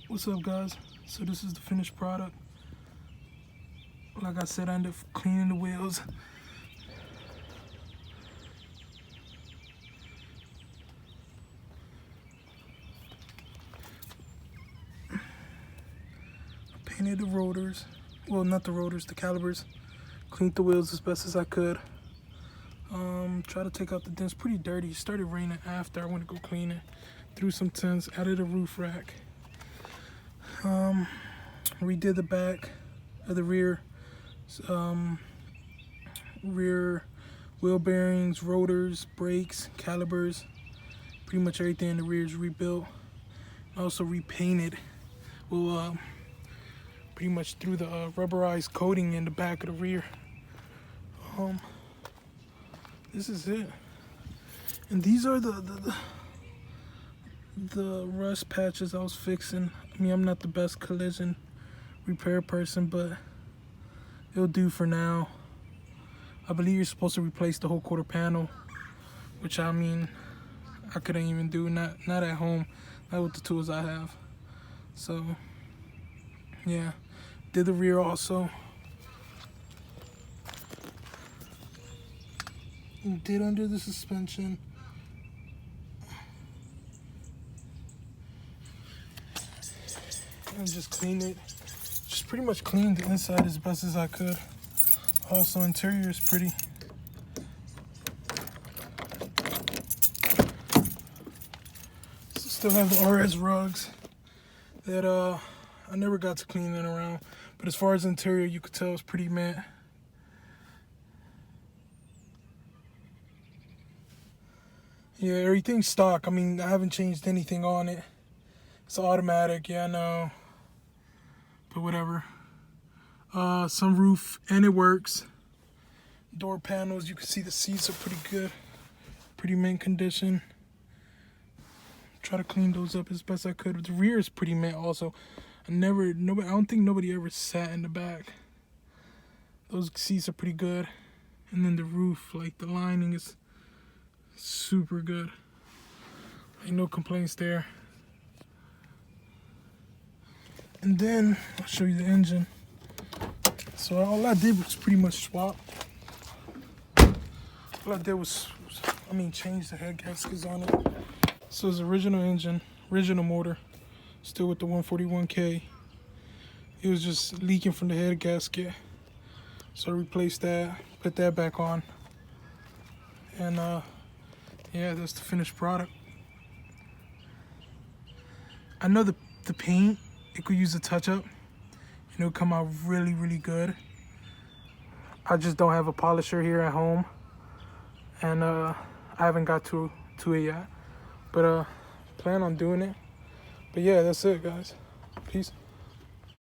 What's up, guys? So this is the finished product. Like I said, I ended up cleaning the wheels. I painted the rotors. Well, not the rotors, the calipers. Cleaned the wheels as best as I could. Try to take out the dents. Pretty dirty. It started raining after I went to go clean it. Threw some tents, added a roof rack. Redid the back of the rear wheel bearings, rotors, brakes, calipers. Pretty much everything in the rear is rebuilt. Also repainted. Well, pretty much threw the rubberized coating in the back of the rear. This is it. And these are the rust patches I was fixing. I mean, I'm not the best collision repair person, but it'll do for now. I believe you're supposed to replace the whole quarter panel, which I mean, I couldn't even do, not at home, not with the tools I have. So, yeah, did the rear also. Did under the suspension. And just cleaned it. Just pretty much cleaned the inside as best as I could. Also, interior is pretty. Still have the RS rugs that I never got to clean it around. But as far as interior, you could tell it's pretty matte. Yeah, everything's stock. I mean, I haven't changed anything on it. It's automatic, yeah, I know. But whatever. Sunroof, and it works. Door panels, you can see the seats are pretty good. Pretty mint condition. Try to clean those up as best I could. The rear is pretty mint also. I don't think nobody ever sat in the back. Those seats are pretty good. And then the roof, like the lining is super good. Ain't no complaints there. And then I'll show you the engine. So all I did was pretty much swap. All I did was change the head gaskets on it. So it's original engine, original motor, still with the 141K. It was just leaking from the head gasket. So I replaced that, put that back on. And yeah, that's the finished product. I know the paint, it could use a touch-up, and it'll come out really, really good. I just don't have a polisher here at home, and I haven't got to it yet. But plan on doing it. But yeah, that's it, guys. Peace.